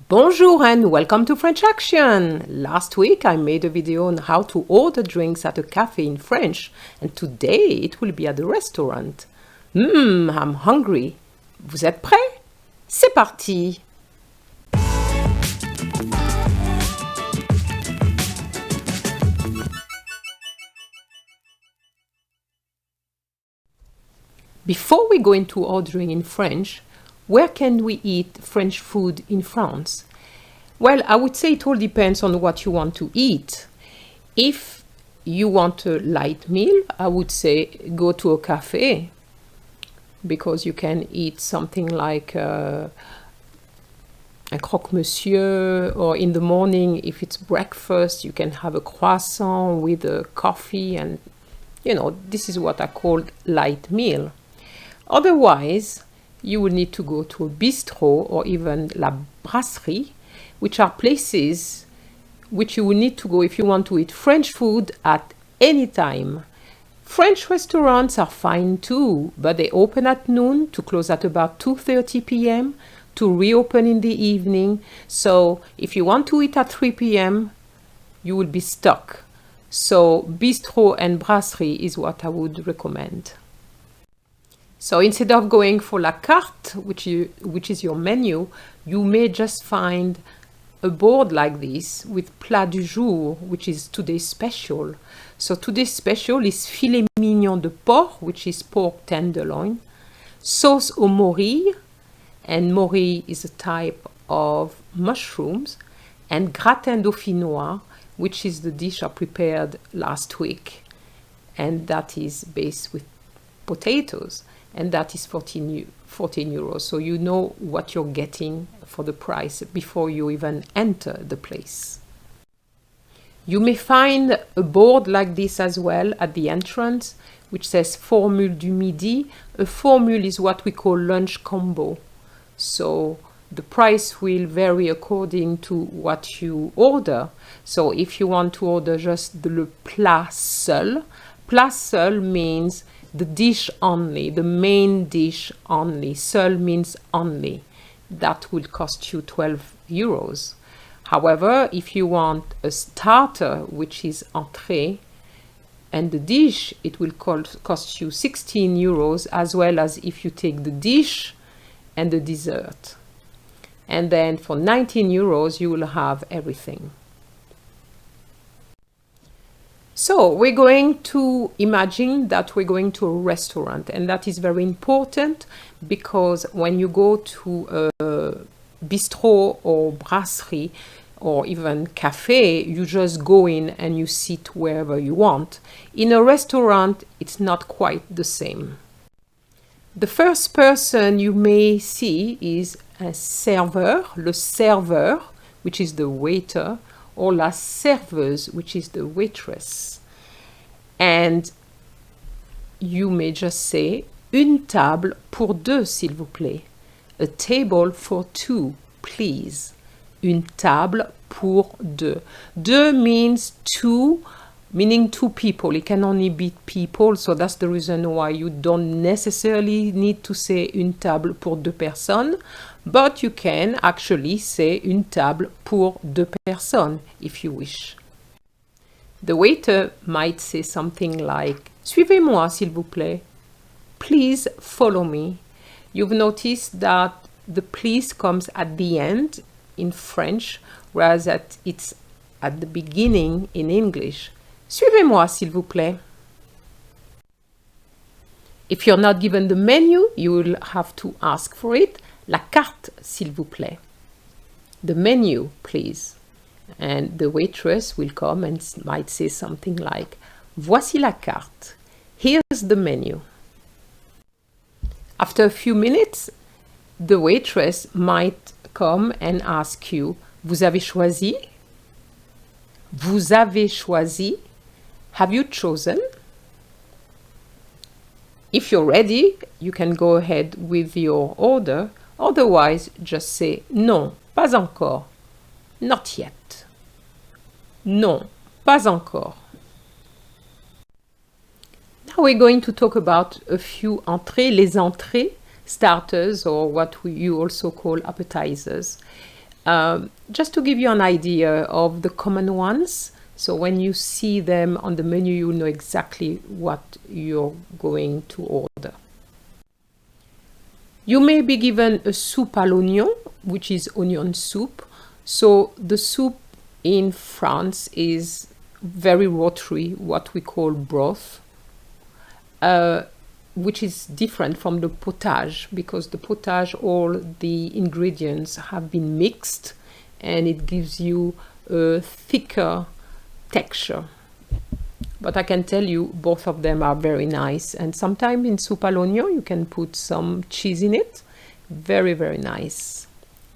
Bonjour and welcome to French Action! Last week I made a video on how to order drinks at a cafe in French, and today it will be at the restaurant. I'm hungry. Vous êtes prêts? C'est parti! Before we go into ordering in French, where can we eat French food in France? Well, I would say it all depends on what you want to eat. If you want a light meal, I would say go to a café because you can eat something like a croque-monsieur, or in the morning, if it's breakfast, you can have a croissant with a coffee, and this is what I call light meal. Otherwise, you will need to go to a bistrot or even la brasserie, which are places which you will need to go if you want to eat French food at any time. French restaurants are fine too, but they open at noon to close at about 2:30 p.m. to reopen in the evening. So if you want to eat at 3 p.m., you will be stuck. So bistrot and brasserie is what I would recommend. So instead of going for la carte, which is your menu, you may just find a board like this with plat du jour, which is today's special. So today's special is filet mignon de porc, which is pork tenderloin, sauce au morille, and morille is a type of mushrooms, and gratin dauphinois, which is the dish I prepared last week, and that is based with potatoes. And that is 14 euros. So you know what you're getting for the price before you even enter the place. You may find a board like this as well at the entrance, which says Formule du Midi. A formule is what we call lunch combo. So the price will vary according to what you order. So if you want to order just le plat seul means the dish only, the main dish only. Seul means only. That will cost you 12 euros. However, if you want a starter, which is entrée, and the dish, it will cost you 16 euros, as well as if you take the dish and the dessert. And then for 19 euros, you will have everything. So we're going to imagine that we're going to a restaurant, and that is very important because when you go to a bistrot or brasserie or even café, you just go in and you sit wherever you want. In a restaurant, it's not quite the same. The first person you may see is un serveur, le serveur, which is the waiter, or la serveuse, which is the waitress. And you may just say, une table pour deux, s'il vous plaît. A table for two, please. Une table pour deux. Deux means two, meaning two people. It can only be people, so that's the reason why you don't necessarily need to say une table pour deux personnes, but you can actually say une table pour deux personnes if you wish. The waiter might say something like, suivez-moi s'il vous plaît. Please follow me. You've noticed that the please comes at the end in French, whereas it's at the beginning in English. Suivez-moi s'il vous plaît. If you're not given the menu, you will have to ask for it. La carte, s'il vous plaît. The menu, please. And the waitress will come and might say something like, voici la carte. Here's the menu. After a few minutes, the waitress might come and ask you, vous avez choisi? Vous avez choisi? Have you chosen? If you're ready, you can go ahead with your order. Otherwise, just say non, pas encore. Not yet. Non, pas encore. Now we're going to talk about a few entrées, les entrées, starters, or what you also call appetizers. Just to give you an idea of the common ones, so when you see them on the menu, you know exactly what you're going to order. You may be given a soupe à l'oignon, which is onion soup. So the soup in France is very watery, what we call broth, which is different from the potage, because the potage, all the ingredients have been mixed and it gives you a thicker texture. But I can tell you both of them are very nice, and sometimes in soupe à l'oignon you can put some cheese in it. Very, very nice.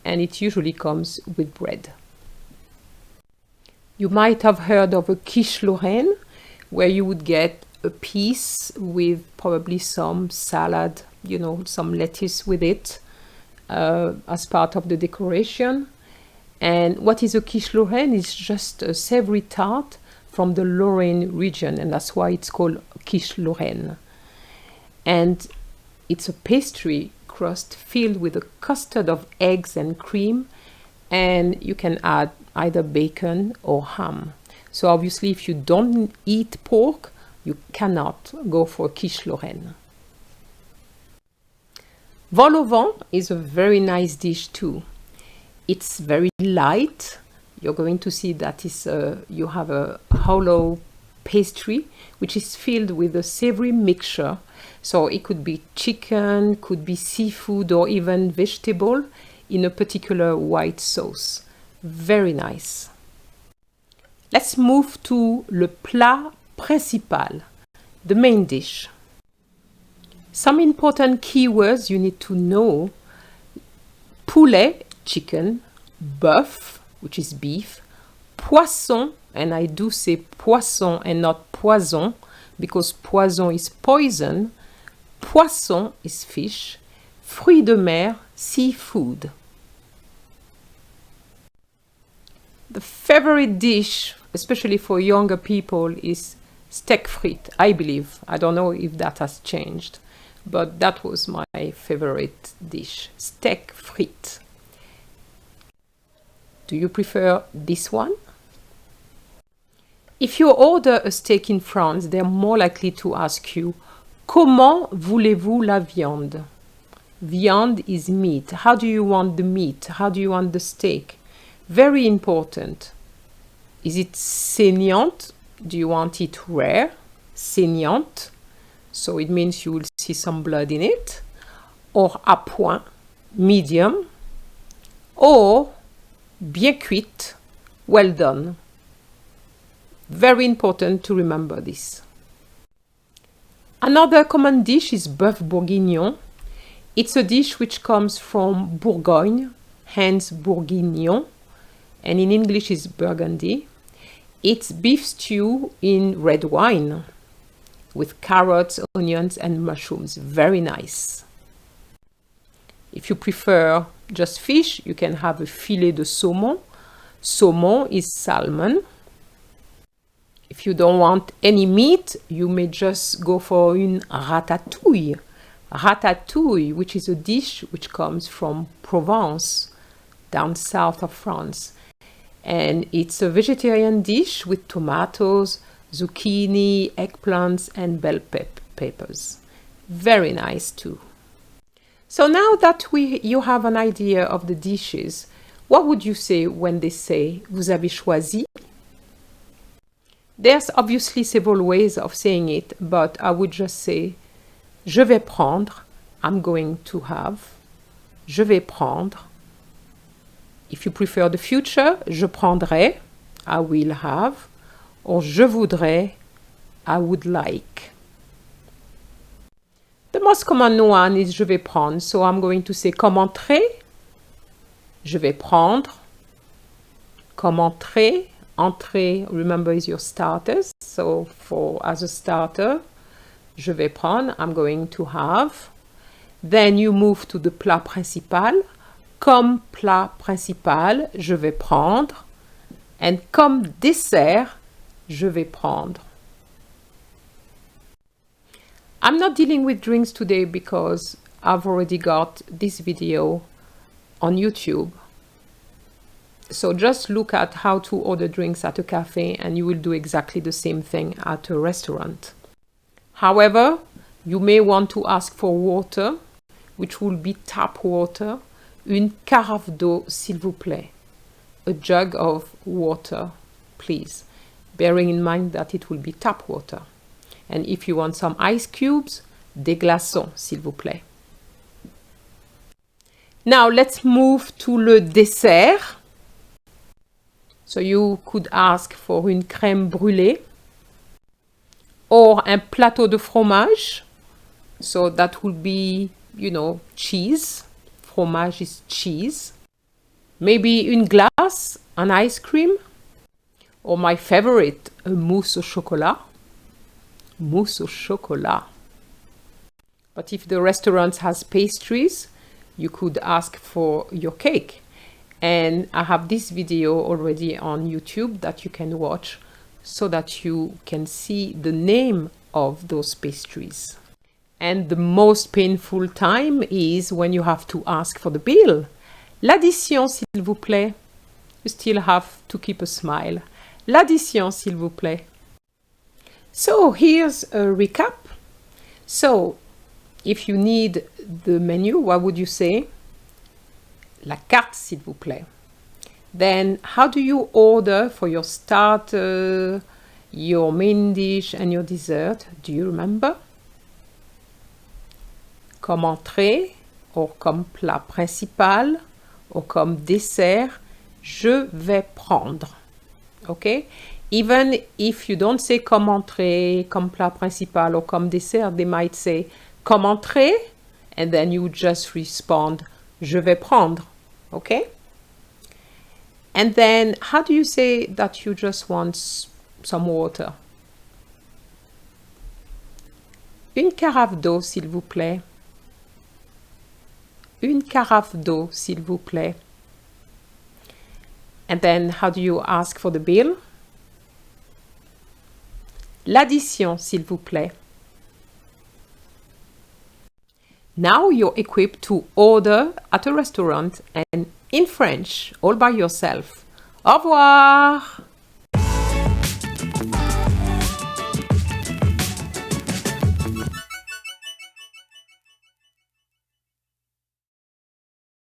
And it usually comes with bread. You might have heard of a quiche Lorraine, where you would get a piece with probably some salad, you know, some lettuce with it as part of the decoration. And what is a quiche Lorraine? It's just a savory tart from the Lorraine region, and that's why it's called quiche Lorraine. And it's a pastry crust filled with a custard of eggs and cream, and you can add either bacon or ham. So obviously if you don't eat pork, you cannot go for quiche Lorraine. Vol au vent is a very nice dish too. It's very light. You're going to see that you have a hollow pastry which is filled with a savory mixture. So it could be chicken, could be seafood, or even vegetable in a particular white sauce. Very nice. Let's move to le plat principal, the main dish. Some important keywords you need to know: poulet, chicken; bœuf, which is beef; poisson, and I do say poisson and not poison, because poison is poison. Poisson is fish. Fruits de mer, seafood. The favorite dish, especially for younger people, is steak-frites, I believe. I don't know if that has changed, but that was my favorite dish, steak-frites. Do you prefer this one? If you order a steak in France, they're more likely to ask you, comment voulez-vous la viande? Viande is meat. How do you want the meat? How do you want the steak? Very important. Is it saignant? Do you want it rare? Saignant. So it means you will see some blood in it. Or à point, medium. Or bien cuite, well done. Very important to remember this. Another common dish is bœuf bourguignon. It's a dish which comes from Bourgogne, hence bourguignon, and in English is Burgundy. It's beef stew in red wine with carrots, onions, and mushrooms. Very nice. If you prefer just fish, you can have a filet de saumon. Saumon is salmon. If you don't want any meat, you may just go for une ratatouille. Ratatouille, which is a dish which comes from Provence, down south of France. And it's a vegetarian dish with tomatoes, zucchini, eggplants, and bell peppers. Very nice too. So now that you have an idea of the dishes, what would you say when they say, vous avez choisi? There's obviously several ways of saying it, but I would just say, je vais prendre, I'm going to have. Je vais prendre. If you prefer the future, je prendrai, I will have. Or je voudrais, I would like. The most common one is je vais prendre, so I'm going to say comme entrée. Je vais prendre. Comme entrée. Entrée, remember, is your starters. So as a starter, je vais prendre, I'm going to have. Then you move to the plat principal. Comme plat principal, je vais prendre. And comme dessert, je vais prendre. I'm not dealing with drinks today because I've already got this video on YouTube. So just look at how to order drinks at a cafe and you will do exactly the same thing at a restaurant. However, you may want to ask for water, which will be tap water. Une carafe d'eau, s'il vous plaît. A jug of water, please. Bearing in mind that it will be tap water. And if you want some ice cubes, des glaçons, s'il vous plaît. Now let's move to le dessert. So you could ask for une crème brulée or un plateau de fromage. So that will be, you know, cheese. Fromage is cheese. Maybe une glace, an ice cream. Or my favorite, a mousse au chocolat. Mousse au chocolat. But if the restaurant has pastries, you could ask for your cake. And I have this video already on YouTube that you can watch so that you can see the name of those pastries. And the most painful time is when you have to ask for the bill. L'addition, s'il vous plaît. You still have to keep a smile. L'addition, s'il vous plaît. So here's a recap. So if you need the menu, what would you say? La carte, s'il vous plaît. Then how do you order for your starter, your main dish and your dessert? Do you remember? Comme entrée, or comme plat principal, or comme dessert, je vais prendre. Okay? Even if you don't say comme entrée, comme plat principal, or comme dessert, they might say comme entrée, and then you just respond, je vais prendre. Okay? And then how do you say that you just want some water? Une carafe d'eau, s'il vous plaît. Une carafe d'eau, s'il vous plaît. And then how do you ask for the bill? L'addition, s'il vous plaît. Now you're equipped to order at a restaurant and in French, all by yourself. Au revoir!